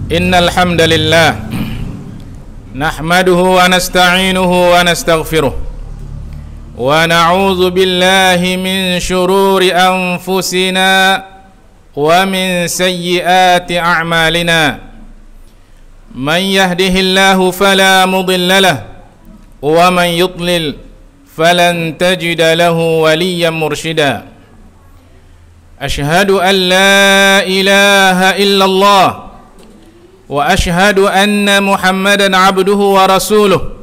Innal hamdalillah nahmaduhu wa nasta'inuhu wa nastaghfiruh wa na'udzu billahi min shururi anfusina wa min sayyiati a'malina. Man yahdihillahu fala mudilla lahu wa man yudlil falan tajida lahu waliyyan mursyida. Ashhadu an la ilaha illallah wa ashhadu anna Muhammadan abduhu wa rasuluh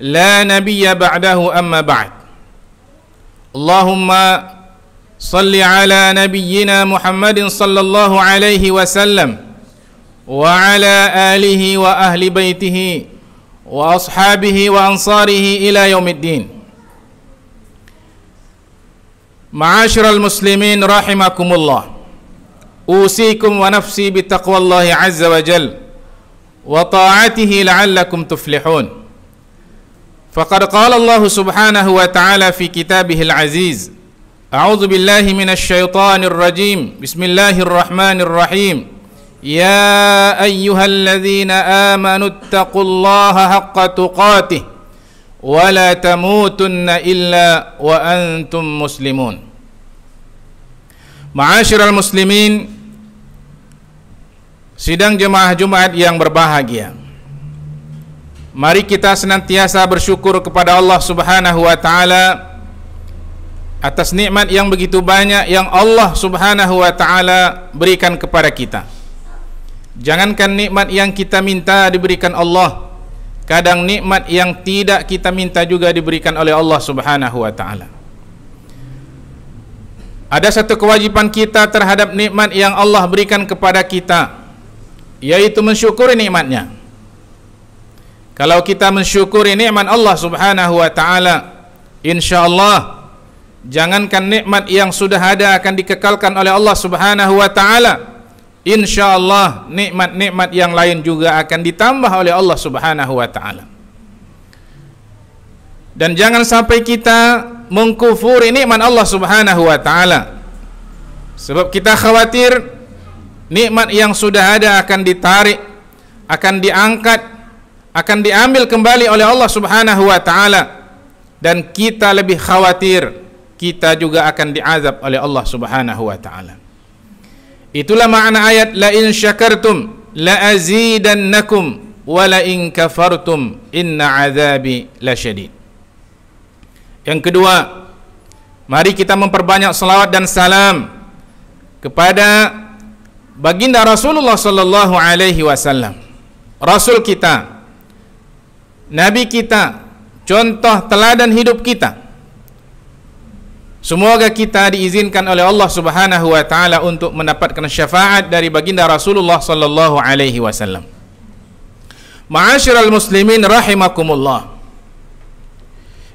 la nabiyya ba'dahu amma ba'd. Allahumma salli ala nabiyyina Muhammadin sallallahu alaihi wasallam wa ala alihi wa ahli baitihi wa ashabihi wa ansarihi ila yaumiddin. Ma'asyiral muslimin rahimakumullah, usikum wa nafsi bitaqwallahi azza wa jal wa ta'atihi la'allakum tuflihun. Faqad qala Allah subhanahu wa ta'ala fi kitabihil aziz, a'udzu billahi minasy syaithanir rajim, bismillahirrahmanir rahim. Ya ayyuhalladzina amanu taqullaha haqqa tuqatih wa la tamutunna illa wa antum muslimun. Ma'asyiral muslimin, sidang jemaah Jumat yang berbahagia, mari kita senantiasa bersyukur kepada Allah Subhanahu wa taala atas nikmat yang begitu banyak yang Allah Subhanahu wa taala berikan kepada kita. Jangankan nikmat yang kita minta diberikan Allah, kadang nikmat yang tidak kita minta juga diberikan oleh Allah Subhanahu wa taala. Ada satu kewajiban kita terhadap nikmat yang Allah berikan kepada kita, yaitu mensyukuri nikmatnya. Kalau kita mensyukuri nikmat Allah Subhanahu wa taala, insyaallah jangankan nikmat yang sudah ada akan dikekalkan oleh Allah Subhanahu wa taala, insyaallah nikmat-nikmat yang lain juga akan ditambah oleh Allah Subhanahu wa taala. Dan jangan sampai kita mengkufuri nikmat Allah Subhanahu wa taala, sebab kita khawatir nikmat yang sudah ada akan ditarik, akan diangkat, akan diambil kembali oleh Allah Subhanahu wa taala, dan kita lebih khawatir kita juga akan diazab oleh Allah Subhanahu wa taala. Itulah makna ayat la in syakartum la azidannakum wa la in kafartum inna azabi lasyadid. Yang kedua, mari kita memperbanyak salawat dan salam kepada baginda Rasulullah sallallahu alaihi wasallam, Rasul kita, Nabi kita, contoh teladan hidup kita. Semoga kita diizinkan oleh Allah Subhanahu wa taala untuk mendapatkan syafaat dari baginda Rasulullah sallallahu alaihi wasallam. Ma'asyiral muslimin rahimakumullah,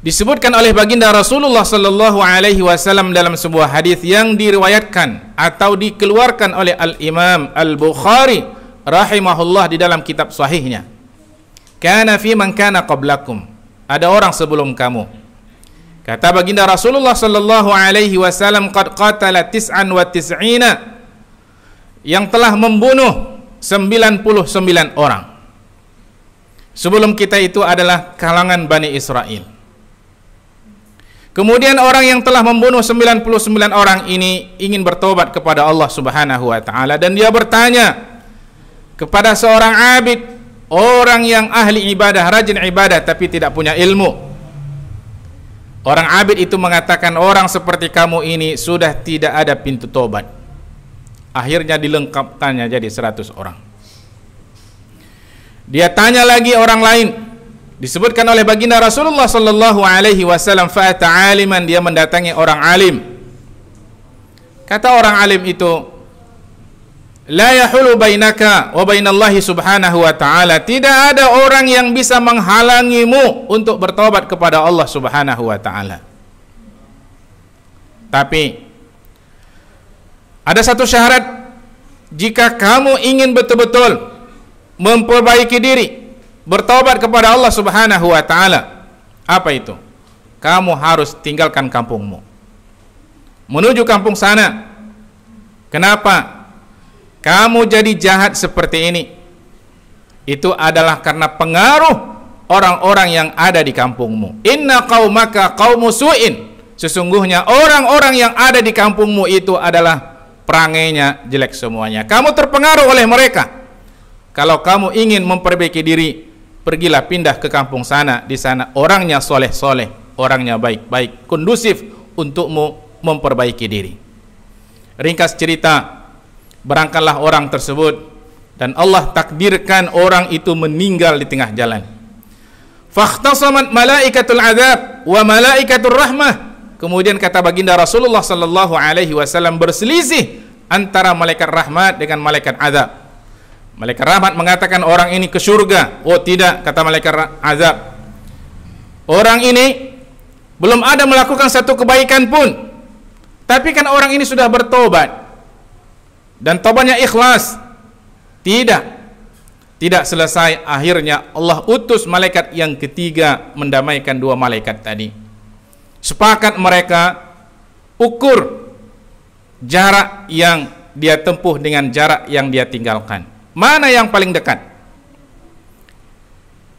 disebutkan oleh baginda Rasulullah sallallahu alaihi wasallam dalam sebuah hadis yang diriwayatkan atau dikeluarkan oleh Al-Imam Al-Bukhari rahimahullah di dalam kitab sahihnya. Kana fi man kana qablakum, ada orang sebelum kamu. Kata baginda Rasulullah sallallahu alaihi wasallam, qad qatala 99, yang telah membunuh 99 orang. Sebelum kita itu adalah kalangan Bani Israel. Kemudian orang yang telah membunuh 99 orang ini ingin bertobat kepada Allah Subhanahu wa taala, dan dia bertanya kepada seorang abid, orang yang ahli ibadah, rajin ibadah tapi tidak punya ilmu. Orang abid itu mengatakan, orang seperti kamu ini sudah tidak ada pintu tobat. Akhirnya dilengkapkannya jadi 100 orang. Dia tanya lagi orang lain, disebutkan oleh baginda Rasulullah sallallahu alaihi wasallam, fa'ata aliman, dia mendatangi orang alim. Kata orang alim itu, la yahulu bainaka wa bainallahi subhanahu wa ta'ala, tidak ada orang yang bisa menghalangimu untuk bertobat kepada Allah Subhanahu wa ta'ala. Tapi ada satu syarat, jika kamu ingin betul-betul memperbaiki diri, bertobat kepada Allah Subhanahu wa ta'ala, apa itu? Kamu harus tinggalkan kampungmu, menuju kampung sana. Kenapa? kamu jadi jahat seperti ini, itu adalah karena pengaruh orang-orang yang ada di kampungmu. Inna qaumaka qaumu su'in, sesungguhnya orang-orang yang ada di kampungmu itu adalah perangainya jelek semuanya. Kamu terpengaruh oleh mereka. Kalau kamu ingin memperbaiki diri, pergilah pindah ke kampung sana. Di sana orangnya soleh-soleh, orangnya baik-baik, kondusif untukmu memperbaiki diri. Ringkas cerita, berangkatlah orang tersebut dan Allah takdirkan orang itu meninggal di tengah jalan. Fakhtasamat malaikatul azab wa malaikatur rahmah. Kemudian kata baginda Rasulullah sallallahu alaihi wasallam, berselisih antara malaikat rahmat dengan malaikat azab. Malaikat rahmat mengatakan orang ini ke surga. Oh tidak, kata malaikat azab, orang ini belum ada melakukan satu kebaikan pun, tapi kan orang ini sudah bertobat dan tobatnya ikhlas. Tidak selesai, akhirnya Allah utus malaikat yang ketiga mendamaikan dua malaikat tadi. Sepakat mereka ukur jarak yang dia tempuh dengan jarak yang dia tinggalkan. Mana yang paling dekat?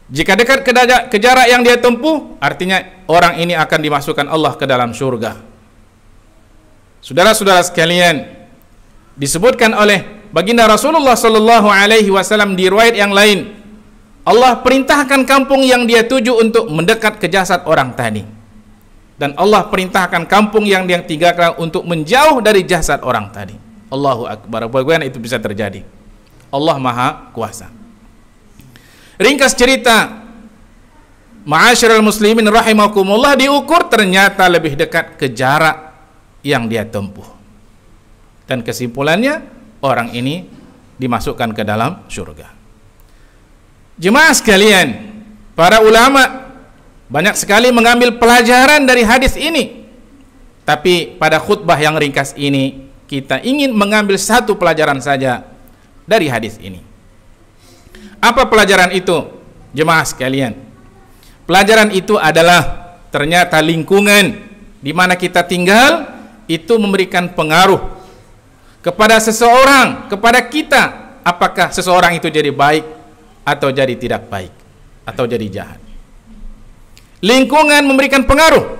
Jika dekat ke jarak yang dia tempuh, artinya orang ini akan dimasukkan Allah ke dalam surga. Saudara-saudara sekalian, disebutkan oleh baginda Rasulullah sallallahu alaihi wasallam di riwayat yang lain, Allah perintahkan kampung yang dia tuju untuk mendekat ke jasad orang tadi, dan Allah perintahkan kampung yang dia tinggalkan untuk menjauh dari jasad orang tadi. Allahu akbar. Bagaimana itu bisa terjadi? Allah Maha Kuasa. Ringkas cerita, ma'asyiral muslimin rahimakumullah, diukur ternyata lebih dekat ke jarak yang dia tempuh. Dan kesimpulannya, orang ini dimasukkan ke dalam surga. Jemaah sekalian, para ulama banyak sekali mengambil pelajaran dari hadis ini. Tapi pada khutbah yang ringkas ini, kita ingin mengambil satu pelajaran saja dari hadis ini. Apa pelajaran itu, jemaah sekalian? Pelajaran itu adalah ternyata lingkungan di mana kita tinggal itu memberikan pengaruh kepada seseorang, kepada kita, apakah seseorang itu jadi baik atau jadi tidak baik atau jadi jahat. Lingkungan memberikan pengaruh.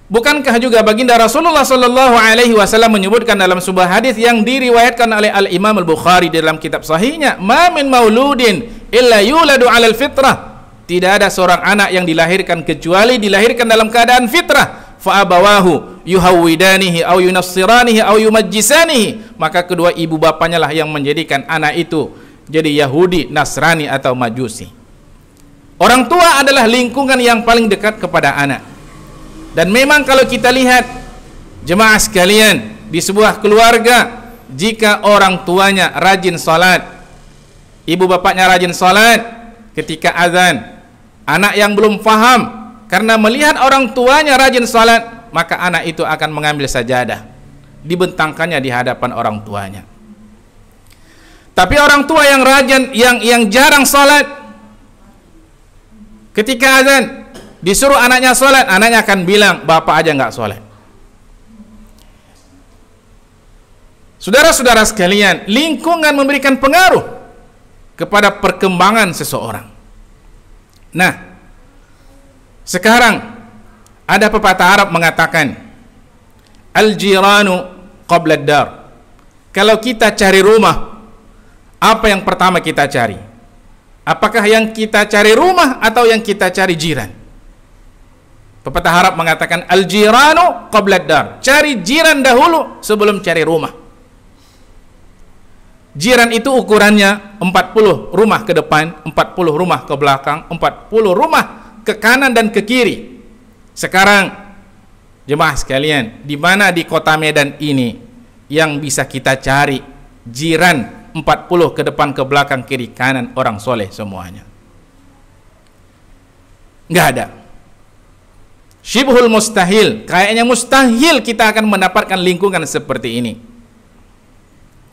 Bukankah juga baginda Rasulullah sallallahu alaihi wasallam menyebutkan dalam sebuah hadis yang diriwayatkan oleh Al-Imam Al-Bukhari dalam kitab sahihnya, "Ma min mauludin illa yuladu 'alal fitrah." Tidak ada seorang anak yang dilahirkan kecuali dilahirkan dalam keadaan fitrah. Fa abawahu yuhawwidanihi aw yunassiranihi aw yumajjisanihi. Maka kedua ibu bapaknya lah yang menjadikan anak itu jadi Yahudi, Nasrani atau Majusi. Orang tua adalah lingkungan yang paling dekat kepada anak. Dan memang kalau kita lihat, jemaah sekalian, di sebuah keluarga, jika orang tuanya rajin salat, ibu bapaknya rajin salat, ketika azan, anak yang belum faham karena melihat orang tuanya rajin salat, maka anak itu akan mengambil sajadah, dibentangkannya di hadapan orang tuanya. Tapi orang tua yang rajin, yang jarang salat, ketika azan disuruh anaknya sholat, anaknya akan bilang, bapak aja nggak sholat. Saudara-saudara sekalian, lingkungan memberikan pengaruh kepada perkembangan seseorang. Nah, sekarang ada pepatah Arab mengatakan, al-jiranu qabla ad-dar. Kalau kita cari rumah, apa yang pertama kita cari? Apakah yang kita cari rumah atau yang kita cari jiran? Pepatah Arab mengatakan al-jiranu qabla ad-dar. Cari jiran dahulu sebelum cari rumah. Jiran itu ukurannya 40 rumah ke depan, 40 rumah ke belakang, 40 rumah ke kanan dan ke kiri. Sekarang jemaah sekalian, di mana di kota Medan ini yang bisa kita cari jiran 40 ke depan, ke belakang, kiri, kanan, orang soleh semuanya? Nggak ada. Syibhul mustahil, kayaknya mustahil kita akan mendapatkan lingkungan seperti ini.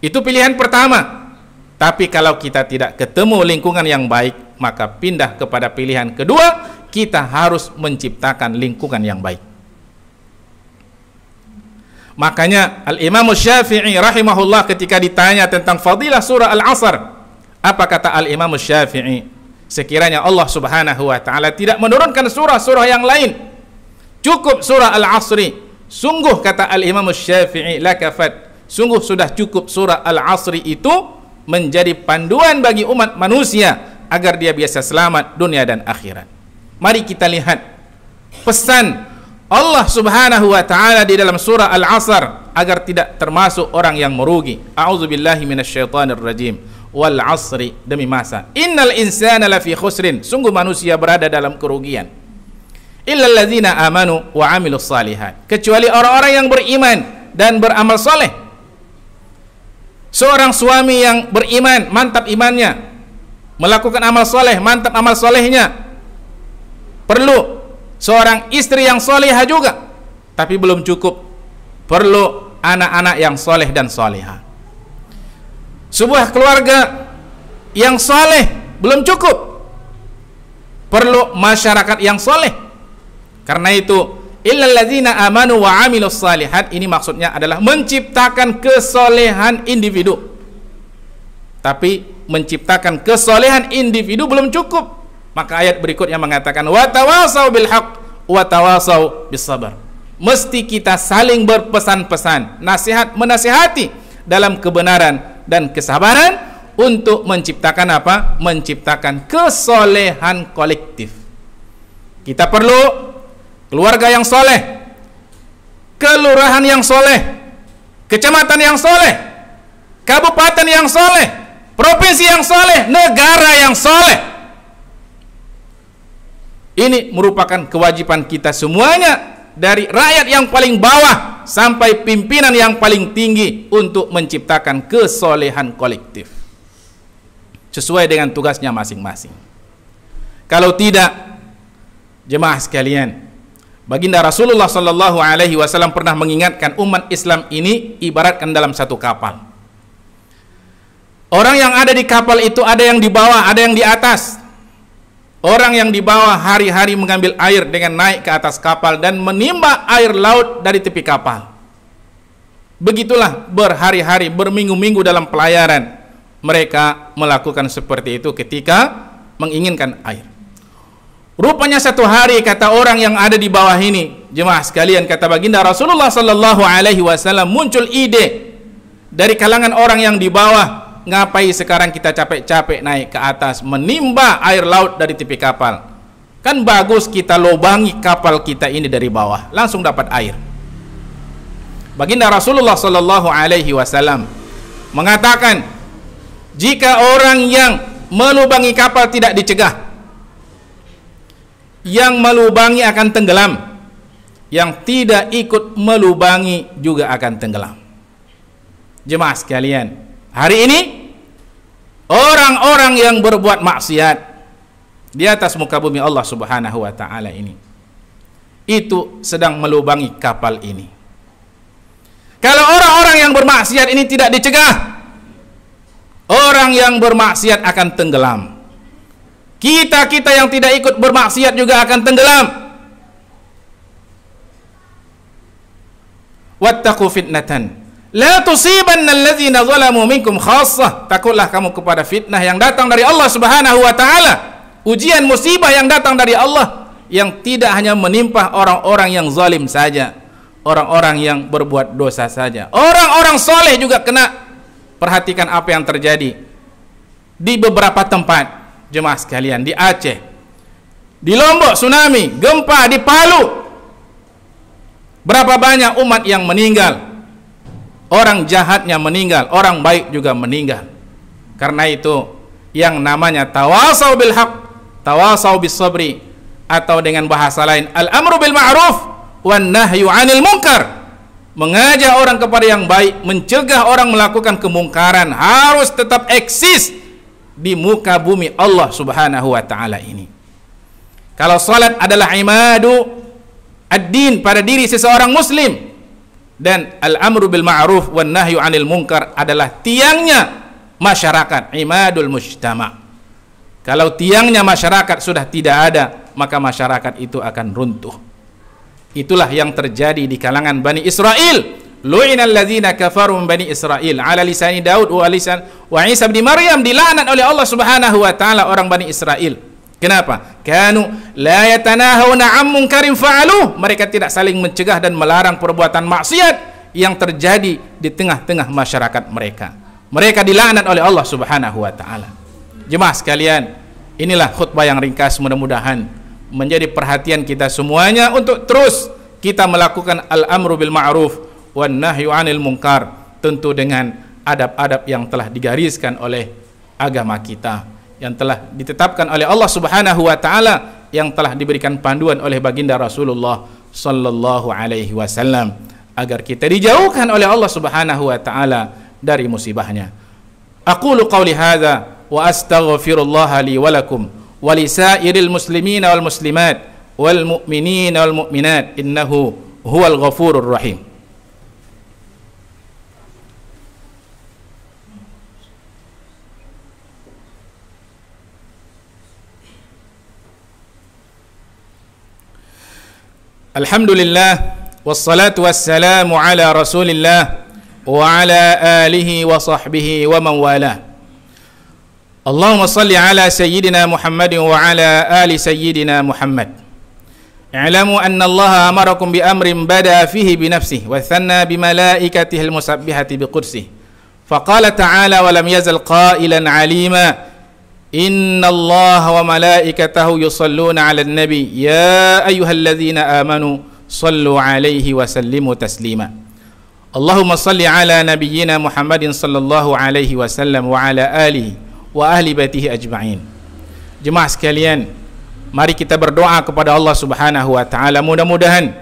Itu pilihan pertama. Tapi kalau kita tidak ketemu lingkungan yang baik, maka pindah kepada pilihan kedua, kita harus menciptakan lingkungan yang baik. Makanya Al-Imam Syafi'i rahimahullah ketika ditanya tentang fadilah surah Al-Asr, apa kata Al-Imam Syafi'i? Sekiranya Allah Subhanahu wa taala tidak menurunkan surah-surah yang lain, cukup surah Al-Asri. Sungguh kata Al-Imam Syafi'i, lakafat, sungguh sudah cukup surah Al-Asri itu menjadi panduan bagi umat manusia agar dia bisa selamat dunia dan akhirat. Mari kita lihat pesan Allah Subhanahu wa taala di dalam surah Al-Asr agar tidak termasuk orang yang merugi. A'udzubillahi minasyaitonir rajim. Wal 'asri, demi masa. Innal insana lafi khusrin, sungguh manusia berada dalam kerugian. Illal ladzina amanu wa 'amilus shalihat, kecuali orang-orang yang beriman dan beramal soleh. Seorang suami yang beriman, mantap imannya, melakukan amal soleh, mantap amal solehnya. Perlu seorang istri yang solehah juga, tapi belum cukup, perlu anak-anak yang soleh dan solehah. Sebuah keluarga yang soleh belum cukup, perlu masyarakat yang soleh. Karena itu illal ladzina amanu wa amilus shalihat, ini maksudnya adalah menciptakan kesolehan individu. Tapi menciptakan kesolehan individu belum cukup. Maka ayat berikutnya mengatakan wa tawasau bil haqq wa tawasau bis sabr. Mesti kita saling berpesan-pesan, nasihat menasihati dalam kebenaran dan kesabaran untuk menciptakan apa? Menciptakan kesolehan kolektif. Kita perlu keluarga yang soleh, kelurahan yang soleh, kecamatan yang soleh, kabupaten yang soleh, provinsi yang soleh, negara yang soleh. Ini merupakan kewajiban kita semuanya, dari rakyat yang paling bawah sampai pimpinan yang paling tinggi, untuk menciptakan kesolehan kolektif sesuai dengan tugasnya masing-masing. Kalau tidak, jemaah sekalian, baginda Rasulullah sallallahu alaihi wasallam pernah mengingatkan umat Islam ini ibaratkan dalam satu kapal. Orang yang ada di kapal itu ada yang di bawah, ada yang di atas. Orang yang di bawah hari-hari mengambil air dengan naik ke atas kapal dan menimba air laut dari tepi kapal. Begitulah berhari-hari, berminggu-minggu dalam pelayaran mereka melakukan seperti itu ketika menginginkan air. Rupanya satu hari, kata orang yang ada di bawah ini, jemaah sekalian, kata baginda Rasulullah sallallahu alaihi wasallam, muncul ide dari kalangan orang yang di bawah, ngapain sekarang kita capek-capek naik ke atas menimba air laut dari tepi kapal? Kan bagus kita lobangi kapal kita ini dari bawah, langsung dapat air. Baginda Rasulullah sallallahu alaihi wasallam mengatakan, jika orang yang melubangi kapal tidak dicegah, yang melubangi akan tenggelam, yang tidak ikut melubangi juga akan tenggelam. Jemaah sekalian, hari ini orang-orang yang berbuat maksiat di atas muka bumi Allah Subhanahu wa taala ini, itu sedang melubangi kapal ini. Kalau orang-orang yang bermaksiat ini tidak dicegah, orang yang bermaksiat akan tenggelam. Kita-kita yang tidak ikut bermaksiat juga akan tenggelam. Wattaqu fitnatan la tusibanna alladzina zalamu minkum khassah. Takutlah kamu kepada fitnah yang datang dari Allah Subhanahu wa taala, ujian musibah yang datang dari Allah, yang tidak hanya menimpa orang-orang yang zalim saja, orang-orang yang berbuat dosa saja, orang-orang soleh juga kena. Perhatikan apa yang terjadi di beberapa tempat, jemaah sekalian, di Aceh, di Lombok tsunami, gempa di Palu. Berapa banyak umat yang meninggal, orang jahatnya meninggal, orang baik juga meninggal. Karena itu yang namanya tawasau bil haq, tawasau bis sabri, atau dengan bahasa lain al-amru bil ma'ruf wan nahyu 'anil munkar, mengajak orang kepada yang baik, mencegah orang melakukan kemungkaran, harus tetap eksis di muka bumi Allah Subhanahu wa taala ini. Kalau salat adalah imadu ad-din pada diri seseorang muslim, dan al-amru bil ma'ruf wan nahyu 'anil munkar adalah tiangnya masyarakat, imadul mujtama. Kalau tiangnya masyarakat sudah tidak ada, maka masyarakat itu akan runtuh. Itulah yang terjadi di kalangan Bani Israel lu'inal ladzina kafaru min bani Israil ala lisani Daud wa Isa bin Maryam, dilaknat oleh Allah Subhanahu wa taala orang Bani Israel. Kenapa? Kanu la yatanahawna 'an munkarin fa'aluh. Mereka tidak saling mencegah dan melarang perbuatan maksiat yang terjadi di tengah-tengah masyarakat mereka. Mereka dilaknat oleh Allah Subhanahu wa taala. Jemaah sekalian, inilah khutbah yang ringkas, mudah-mudahan menjadi perhatian kita semuanya untuk terus kita melakukan al-amru bil ma'ruf wan nahyu 'anil munkar, tentu dengan adab-adab yang telah digariskan oleh agama kita, yang telah ditetapkan oleh Allah Subhanahu wa taala, yang telah diberikan panduan oleh baginda Rasulullah sallallahu alaihi wasallam, agar kita dijauhkan oleh Allah Subhanahu wa taala dari musibahnya. Aqulu qawli hadza wa astaghfirullaha li wa lakum wa li sa'iril muslimina wal muslimat wal mu'minina wal mu'minat innahu huwal ghafurur rahim. Alhamdulillah wassalatu wassalamu ala Rasulillah wa ala alihi wa sahbihi wa man wala. Allahumma salli ala sayyidina Muhammadin wa ala ali sayyidina Muhammad. I'lamu anna Allah amarakum bi amrin bada fihi bi nafsihi wa thanna bi malaikatihi al-musabbihati bi qudsih. Faqala ta'ala wa lam yazal qailan 'alima Inna Allah wa malaikatahu yusalluna 'alan nabi ya ayyuhalladzina amanu sallu 'alaihi wa sallimu taslima. Allahumma salli 'ala nabiyyina Muhammadin sallallahu alaihi wasallam wa 'ala alihi wa ahli baitihi ajma'in. Jemaah sekalian, mari kita berdoa kepada Allah Subhanahu wa taala. Mudah-mudahan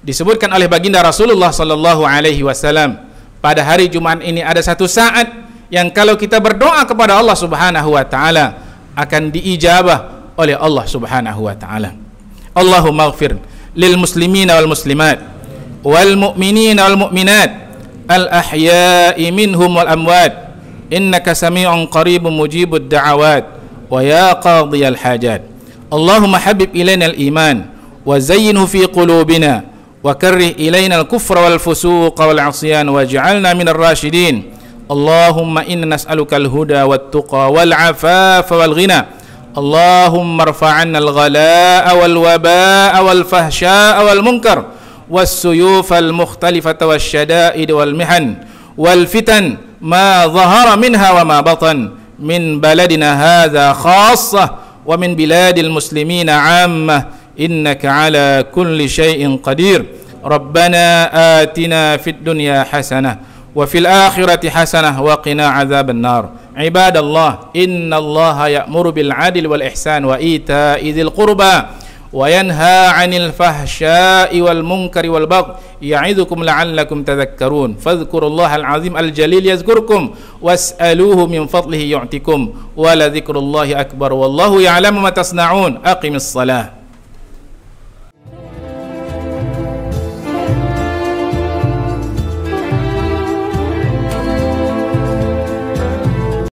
disebutkan oleh baginda Rasulullah sallallahu alaihi wasallam, pada hari Jumat ini ada satu saat yang kalau kita berdoa kepada Allah Subhanahu wa taala akan diijabah oleh Allah Subhanahu wa taala. Allahumma ighfir lil muslimina wal muslimat wal mu'minina wal mu'minat al ahya'i minhum wal amwat innaka sami'un qaribun mujibud da'awat wa ya qadhiyal hajat. Allahumma habib ilaina al iman wa zayyinhu fi qulubina wa karrih ilaina al kufra wal fusuqa wal 'isyan waj'alna minar rasyidin. Allahumma inna nas'aluka al-huda wat-tuqa wal-'afafa wal-ghina. Allahumma irfa' 'anna al-ghalaa'a wal-wabaa'a wal-fahshaa'a wal-munkar was-suyufa al-mukhtalifata wash-shadaa'id wal-mihan wal-fitan ma dhahara minha wa ma batan min baladina hadha khassah wa min biladil muslimina 'ammah innaka 'ala kulli shay'in qadir. Rabbana atina fid dunya hasanah وفي الآخرة حسنة وقنا عذاب النار. عباد الله إن الله يأمر بالعدل والإحسان وإيتاء ذي القربى وينهى عن الفحشاء والمنكر والبغي يعظكم لعلكم تذكرون فاذكروا الله العظيم الجليل يذكركم واسألوه من فضله يعطكم ولذكر الله أكبر والله يعلم ما تصنعون. أقم الصلاة.